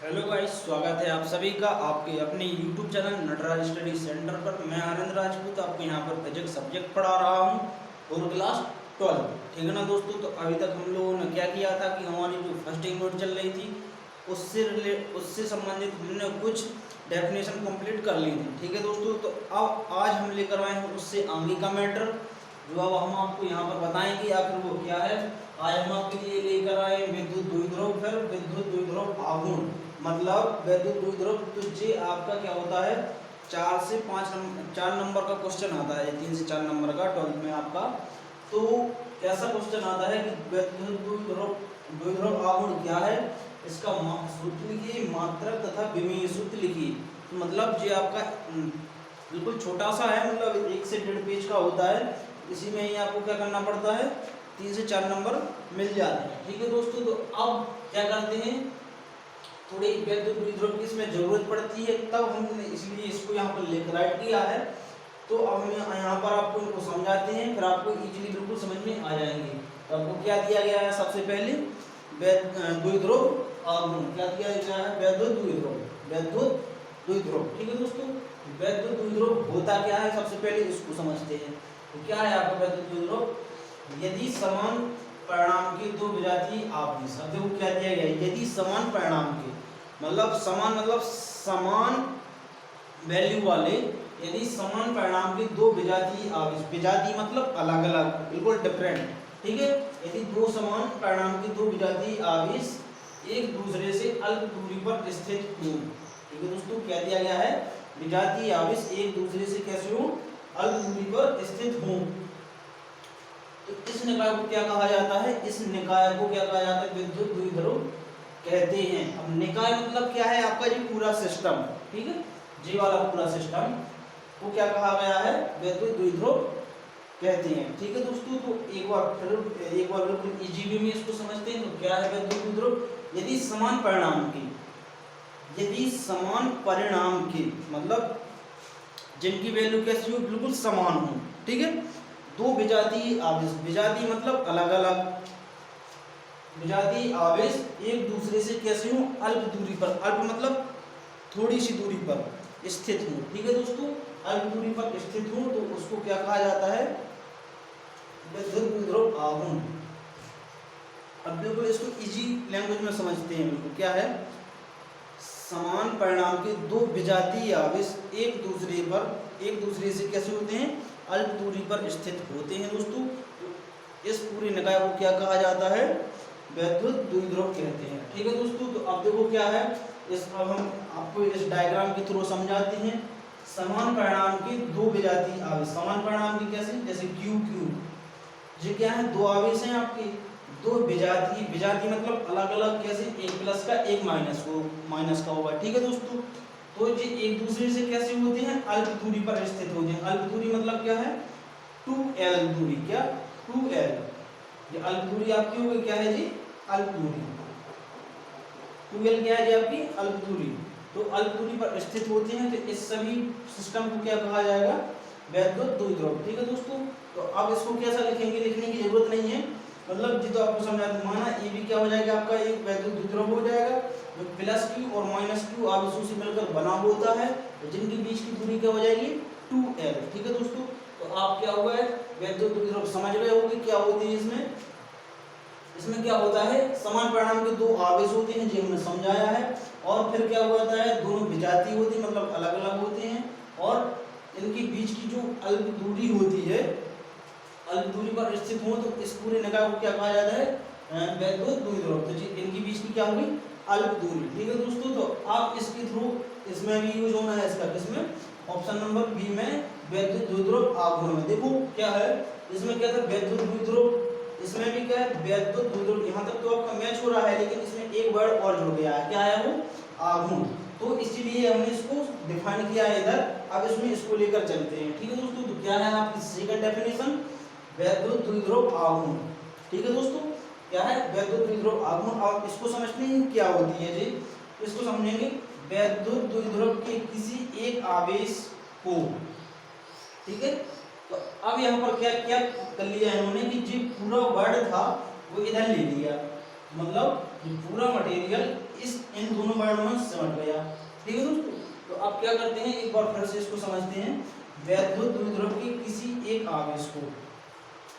Hello guys, स्वागत है आप सभी का आपके अपने YouTube channel Nataraj study centre पर। मैं आनंद राजपूत आपको यहाँ पर फिजिक्स सब्जेक्ट पढ़ा रहा हूँ और क्लास 12। ठीक है ना दोस्तों। तो अभी तक हम लोगों ने क्या किया था कि हमारी जो फर्स्ट यूनिट चल रही थी उससे संबंधित हमने कुछ डेफिनेशन कंप्लीट कर ली थी। ठीक है दोस्तों। तो अब आज हम लेकर आए हैं उससे आगे का मैटर, जो अब हम आपको यहाँ पर बताएंगे आखिर वो क्या है। आज हम आपके लिए लेकर आए विद्युत द्विध्रुव, फिर विद्युत द्विध्रुव आघूर्ण, मतलब विद्युत द्विध्रुव। तो ये आपका क्या होता है, 4 नंबर का क्वेश्चन आता है, 3 से 4 नंबर का 12th में आपका। तो कैसा क्वेश्चन आता है कि विद्युत द्विध्रुव आघूर्ण क्या है, इसका सूत्र लिखिए, मात्रक तथा विमीय सूत्र लिखिए। तो मतलब ये आपका बिल्कुल छोटा सा है, मतलब 1 से 1.5 पेज का होता है। इसी में ही आपको क्या करना पड़ता है, 3 से 4 नंबर मिल जाते हैं। ठीक है दोस्तों। तो अब क्या करते हैं, थोड़ी विद्युत द्विध्रुव की इसमें जरूरत पड़ती है, तब हमने इसलिए इसको यहाँ पर लेकर राइट किया है। तो अब हम यहाँ पर आपको इनको समझाते हैं, फिर आपको इजीली बिल्कुल समझ में आ जाएंगे। तो आपको क्या दिया गया है, सबसे पहले द्विध्रुव आघूर्ण क्या दिया गया है, विद्युत द्विध्रुव। ठीक है दोस्तों। विद्युत द्विध्रुव होता क्या है, सबसे पहले इसको समझते हैं। तो क्या है आपका विद्युत द्विध्रुव, यदि समान परिणाम के दो विजातीय आवेश, अब देखो क्या दिया गया है, यदि समान परिणाम के मतलब समान वैल्यू वाले, यदि समान परिणाम के दो विजातीय आवेश, विजातीय मतलब अलग अलग, बिल्कुल डिफरेंट। ठीक है। यदि दो समान परिणाम के दो विजातीय आवेश एक दूसरे से अल्प दूरी पर स्थित हों। ठीक है दोस्तों, क्या दिया गया है, विजातीय आवेश एक दूसरे से कैसे हों, अल्प दूरी पर स्थित हों। तो इस निकाय को क्या कहा जाता है, इस निकाय को क्या कहा जाता है, विद्युत द्विध्रुव कहते हैं। अब निकाय मतलब क्या है, आपका ये पूरा सिस्टम, ठीक है, जी वाला पूरा सिस्टम को क्या कहा गया है, विद्युत द्विध्रुव कहते हैं। ठीक है दोस्तों। तो एक बार बिल्कुल इजी वे में इसको समझते हैं। तो क्या है विद्युत द्विध्रुव, यदि समान परिणाम के मतलब जिनकी वैल्यू कैसी हो, बिल्कुल समान हो। ठीक है। दो विजातीय आवेश, विजातीय मतलब अलग अलग, विजातीय आवेश एक दूसरे से कैसे हो, अल्प दूरी पर, अल्प मतलब थोड़ी सी दूरी पर स्थित हो। ठीक है दोस्तों, अल्प दूरी पर स्थित हो तो उसको क्या कहा जाता है, विद्युत द्विध्रुव आघूर्ण। अब बिल्कुल इसको इजी लैंग्वेज में समझते हैं। बिल्कुल क्या है, समान परिणाम के दो विजातीय आवेश एक दूसरे से कैसे होते हैं, अल्प दूरी पर स्थित होते हैं दोस्तों। इस पूरे निकाय को क्या कहा जाता है, विद्युत द्विध्रुव कहते हैं। ठीक है दोस्तों। तो अब देखो क्या है, अब हम आपको इस डायग्राम के थ्रू समझाते हैं। समान परिणाम के दो विजातीय आवेश, समान परिणाम की कैसे, जैसे क्यू क्यू, ये क्या है, दो आवेश हैं आपके, दो विजातीय मतलब अलग अलग, कैसे, एक प्लस का एक माइनस का होगा। ठीक है दोस्तों। तो ये एक दूसरे से कैसे होते हैं, अल्प दूरी पर स्थित होते हैं। अल्प दूरी मतलब क्या है, 2l दूरी, क्या 2l, ये अल्प दूरी आपकी होगी, क्या है जी, अल्प दूरी, 2l क्या है जी आपकी अल्प दूरी। तो अल्प दूरी पर स्थित होते हैं। तो इस सभी सिस्टम को क्या कहा जाएगा, विद्युत द्विध्रुव। ठीक है दोस्तों। तो अब इसको कैसा लिखेंगे, लिखने की जरूरत नहीं है, मतलब जी तो आपको समझा दूं, माना ये भी क्या हो जाएगा, आपका एक विद्युत द्विध्रुव हो जाएगा जो प्लस क्यू और माइनस क्यू आवेशों से मिलकर बना होता है, तो जिनके बीच की दूरी क्या हो जाएगी, 2l। ठीक है दोस्तों। तो आप क्या हुआ है, विद्युत द्विध्रुव समझ गए होंगे क्या होती है। इसमें क्या होता है, समान परिणाम के दो आवेश होते हैं, जो हमने समझाया है। और फिर क्या होता है, दोनों विजातीय होती है मतलब अलग अलग होते हैं, और इनके बीच की जो अल्प दूरी होती है, अल्प दूरी पर स्थित हो, तो इस पूरे निकाय को क्या कहा जाता है, विद्युत द्विध्रुव। तो इनकी बीच की क्या होगी, अल्प दूरी। ठीक है दोस्तों। तो आप इसके थ्रू इसमें भी यूज होना है इसका, किसमें, ऑप्शन नंबर बी में, विद्युत द्विध्रुव आघूर्ण में। देखो क्या है, इसमें क्या था, विद्युत द्विध्रुव, इसमें भी क्या है, विद्युत द्विध्रुव। यहाँ तक तो आपका मैच हो रहा है, लेकिन इसमें एक वर्ड और जुड़ गया है, क्या है वो, आघूर्ण। तो इसीलिए हमने इसको डिफाइन किया है इधर। अब इसमें इसको लेकर चलते हैं। ठीक है दोस्तों। तो क्या है आपकी सेकंड डेफिनेशन, विद्युत द्विध्रुव आघूर्ण। ठीक है दोस्तों, क्या है, विद्युत द्विध्रुव आघूर्ण। और इसको समझते हैं क्या होती है जी, इसको समझेंगे, विद्युत द्विध्रुव के किसी एक आवेश को, ठीक है। तो अब यहाँ पर क्या क्या कर लिया इन्होंने कि जो पूरा वर्ड था वो इधर ले लिया, मतलब ये पूरा मटेरियल इन दोनों वर्णों में सिमट गया। ठीक है दोस्तों, तो अब क्या करते हैं, एक बार फिर से इसको समझते हैं। वैद्युत द्विध्रुव के किसी एक आवेश को,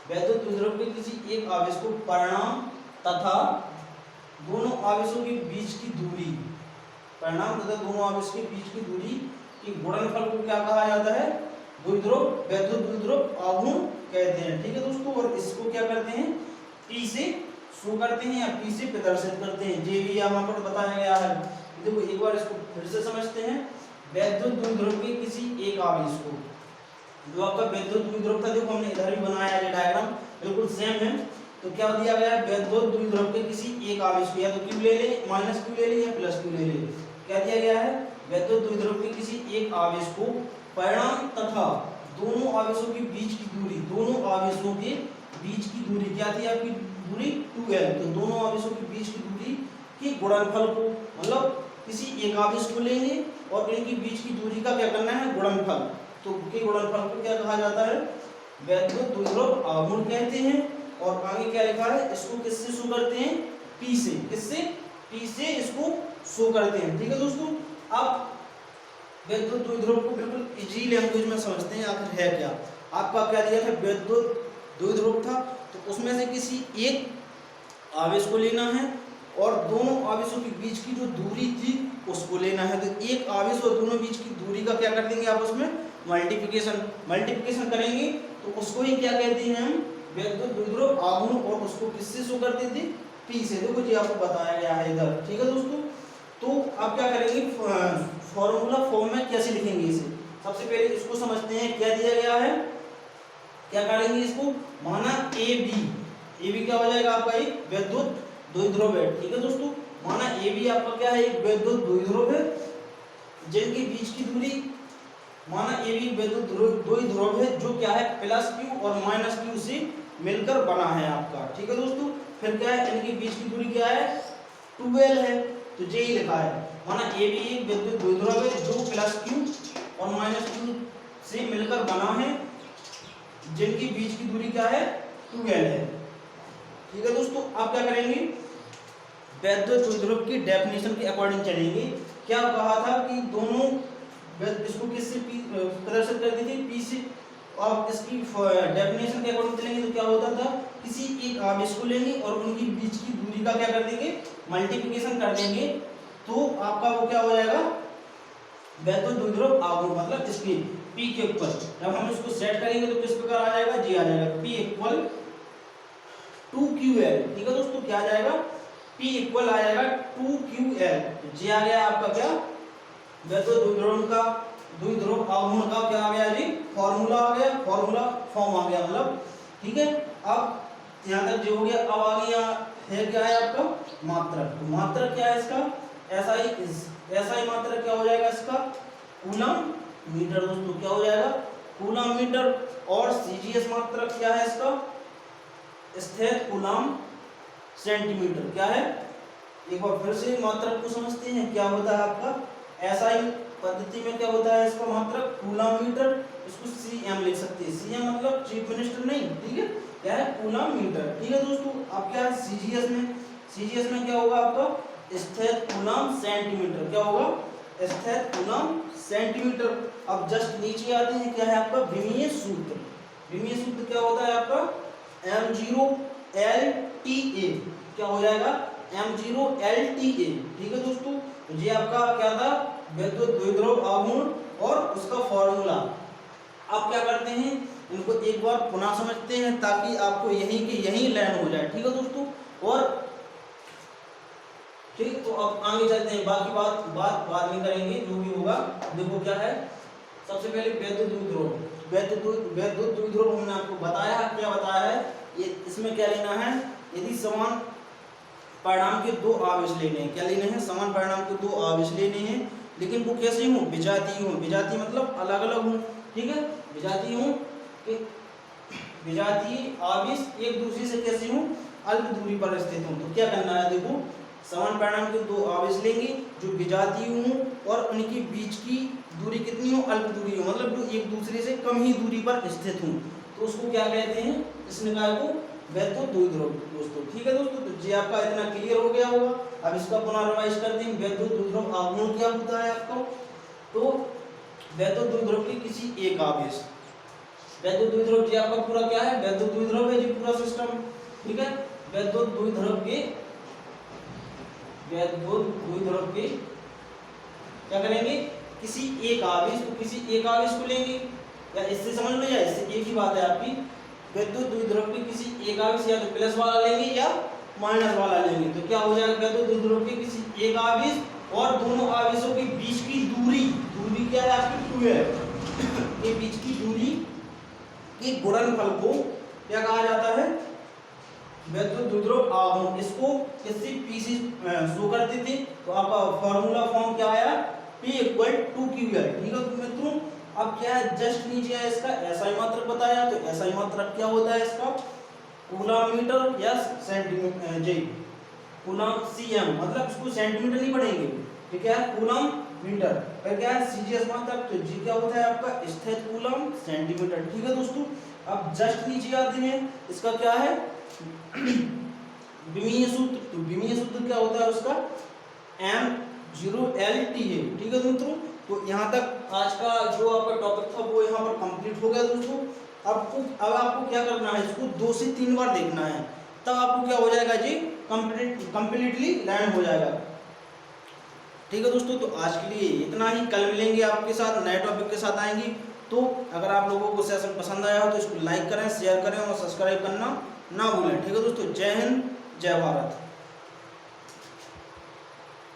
वैद्युत द्विध्रुव के किसी एक आवेश को परिणाम तथा दोनों आवेशों के बीच की दूरी, परिणाम तथा दोनों आवेश के बीच की दूरी की गुणनफल को क्या कहा जाता है, द्विध्रुव, वैद्युत द्विध्रुव आघूर्ण कहते हैं। ठीक है दोस्तों, और इसको क्या करते हैं, P से शो करते हैं या P से प्रदर्शित करते हैं, जे भी यहाँ पर बताया गया है। देखो एक बार इसको फिर से समझते हैं। वैद्युत द्विध्रुव के किसी एक आवेश को, जो आपका वैद्युत द्विध्रुव था, देखो हमने इधर भी बनाया है, डायग्राम बिल्कुल सेम है। तो क्या दिया गया है, वैद्युत द्विध्रुव के किसी एक आवेश को या तो Q ले ले, माइनस Q ले ले या प्लस Q ले ले। क्या दिया गया है, वैद्युत द्विध्रुव के किसी एक आवेश को परिणाम तथा दोनों आवेशों के बीच की दूरी, दोनों आवेशों के बीच की दूरी क्या थी आपकी दूरी 2L, तो दोनों आवेशों के बीच की दूरी के गुणनफल को, मतलब किसी एक आवेश को लेंगे और इनकी बीच की दूरी का क्या करना है, गुणनफल। तो के गुणनफल को क्या कहा जाता है, वैद्युत द्विध्रुव आघूर्ण कहते हैं। और आगे क्या लिखा है, इसको किससे शो करते हैं, P से, किससे, P से इसको शो करते हैं। ठीक है दोस्तों, अब वैद्युत द्विध्रुव को बिल्कुल इजी लैंग्वेज में समझते हैं आखिर है क्या। आपका क्या दिया था, वैद्युत द्विध्रुव था, तो उसमें से किसी एक आवेश को लेना है और दोनों आवेशों के बीच की जो दूरी थी उसको लेना है। तो एक आवेश और दोनों बीच की दूरी का क्या कर देंगे आपस में, मल्टीप्लिकेशन करेंगे, तो उसको ही क्या कहते हैं हम, वैद्युत द्विध्रुव आघूर्ण, और उसको किससे शो करते थे, P से। देखो जी आपको बताया गया है इधर। ठीक है दोस्तों, तो आप क्या करेंगे, फॉर्मूला फॉर्म में कैसे लिखेंगे इसे, सबसे पहले इसको समझते हैं। क्या दिया गया है, क्या करेंगे इसको, माना AB क्या हो जाएगा आपका, एक वैद्युत द्विध्रुव है। ठीक है दोस्तों, माना AB आपका क्या है, एक वैद्युत द्विध्रुव है, जिनके बीच की दूरी, माना AB वैद्युत द्विध्रुव है जो क्या है, प्लस Q और माइनस Q से मिलकर बना है आपका। ठीक है दोस्तों, फिर क्या है, इनके बीच की दूरी क्या है, 2L है, तो जे ही लिखा है। माना AB एक वैद्युत द्विध्रुव है जो प्लस Q और माइनस Q से मिलकर बना है, जिनकी बीच की दूरी क्या है, 2L है। ठीक है दोस्तों, आप क्या करेंगे, वैद्युत द्विध्रुव की डेफिनेशन के अकॉर्डिंग चलेंगे। क्या कहा था कि दोनों, इसको किससे प्रदर्शित कर दी थी, P से, और इसकी डेफिनेशन के अकॉर्डिंग चलेंगे तो क्या होता था, किसी एक आवेश को लेंगे और उनकी बीच की दूरी का क्या कर देंगे, मल्टीप्लिकेशन कर देंगे, तो आपका वो क्या हो जाएगा, वैद्युत द्विध्रुव आघूर्ण, मतलब इसकी P के ऊपर जब हम इसको सेट करेंगे तो किस प्रकार आ जाएगा, जी आ जाएगा, P इक्वल 2QL। ठीक है दोस्तों, क्या आ जाएगा, P इक्वल आ जाएगा 2QL, जी आ गया आपका क्या, वैद्युत द्विध्रुव आघूर्ण का क्या आ गया जी, फॉर्मूला आ गया, फॉर्मूला फॉर्म आ गया, मतलब ठीक है। अब यहाँ तक जो हो गया, अब आगे यहाँ है क्या है आपका मात्रक, तो मात्रक क्या है इसका, ऐसा ही मात्रक क्या हो जाएगा इसका, कूलम मीटर। दोस्तों क्या हो जाएगा, कूलम मीटर। और CGS मात्रक क्या है इसका, स्थिर कूलम सेंटीमीटर। क्या है, एक बार फिर से मात्रक को समझते हैं। क्या होता है आपका, ऐसा ही पद्धति में क्या होता है इसका मात्रक, कूलम मीटर, इसको CM लिख सकते हैं, CM मतलब चीफ मिनिस्टर नहीं, ठीक है, क्या है, कूलम मीटर। ठीक है दोस्तों, अब क्या है CGS में क्या होगा आपका, स्थिर कूलम सेंटीमीटर। क्या होगा, स्थिर कूलम सेंटीमीटर। अब जस्ट नीचे आते हैं, क्या है आपका विमीय सूत्र। विमीय सूत्र क्या होता है आपका, M0LTA, क्या हो जाएगा, M0LTA। ठीक है दोस्तों, तो ये आपका क्या था, वैद्युत द्विध्रुव आघूर्ण और उसका फॉर्मूला। अब क्या करते हैं, इनको एक बार पुनः समझते हैं ताकि आपको यहीं के यहीं लर्न हो जाए। ठीक है दोस्तों, और ठीक, तो अब आगे चलते हैं, बाकी बात बाद में करेंगे जो भी होगा। देखो क्या है, सबसे पहले वैद्युत द्विध्रुव हमने आपको बताया, क्या बताया है, ये इसमें क्या लेना है, यदि समान परिणाम के दो आवेश लेने हैं, क्या लेने हैं, समान परिणाम के दो आवेश लेने हैं, लेकिन वो कैसे हों, विजातीय हों। विजातीय मतलब अलग अलग हों, ठीक है, विजातीय हों, विजातीय आवेश एक दूसरे से कैसे हों, अल्प दूरी पर स्थित हों। तो क्या करना है, देखो समान परिणाम के दो आवेश लेंगे जो विजातीय हों और उनकी बीच की दूरी कितनी हो, अल्प दूरी हो, मतलब जो एक दूसरे से कम ही दूरी पर स्थित हों, तो उसको क्या कहते हैं, इस निकाय को वैद्युत द्विध्रुव दोस्तों। ठीक है दोस्तों, तो जी आपका इतना क्लियर हो गया होगा। अब इसका पुनः रिवाइज कर दें। वैद्युत द्विध्रुव आघूर्ण क्या होता है आपको, तो वैद्युत द्विध्रुव की किसी एक आवेश, वैद्युत द्विध्रुव जी आपका पूरा क्या है, वैद्युत द्विध्रुव है जी पूरा सिस्टम। ठीक है, वैद्युत द्विध्रुव के क्या करेंगे, किसी एक आवेश, तो किसी एक आवेश को लेंगे, या इससे समझ लो या इससे एक ही बात है आपकी। वैद्युत द्विध्रुव के किसी एक आवेश या तो प्लस वाला लेंगे या माइनस वाला लेंगे, तो क्या हो जाएगा, वैद्युत द्विध्रुव के किसी एक आवेश और दोनों आवेशों के बीच की दूरी, दूरी क्या है आपकी 2 है, के बीच की दूरी के गुणनफल को क्या कहा जाता है, वैद्युत द्विध्रुव आघूर्ण। इसको किससे P से शो करते थे, तो आपका फॉर्मूला फॉर्म क्या आया, P = 2Ql। ठीक है तो मित्रों, अब क्या है, जस्ट नीचे है इसका ऐसा ही मात्रक बताया, तो ऐसा ही मात्रक क्या होता है इसका, कूलम मीटर या सेंटीमीटर, जी कूलम cm, मतलब इसको सेंटीमीटर नहीं पढ़ेंगे, ठीक है, कूलम मीटर। फिर क्या है सीजीएस मात्रक, तो जी क्या होता है आपका स्थित कूलम सेंटीमीटर। ठीक है दोस्तों, अब जस्ट नीचे आते हैं, इसका क्या है विमीय सूत्र, तो विमीय सूत्र क्या होता है उसका M0LT है। ठीक है दोस्तों, तो यहाँ तक आज का जो आपका टॉपिक था वो यहाँ पर कंप्लीट हो गया दोस्तों। अब आपको क्या करना है, इसको 2 से 3 बार देखना है, तब आपको क्या हो जाएगा जी, कंप्लीटली लर्न हो जाएगा। ठीक है दोस्तों, तो आज के लिए इतना ही, कल मिलेंगे आपके साथ नए टॉपिक के साथ आएंगे। तो अगर आप लोगों को सेशन पसंद आया हो तो इसको लाइक करें, शेयर करें और सब्सक्राइब करना ना भूलें। ठीक है दोस्तों, जय हिंद, जय भारत।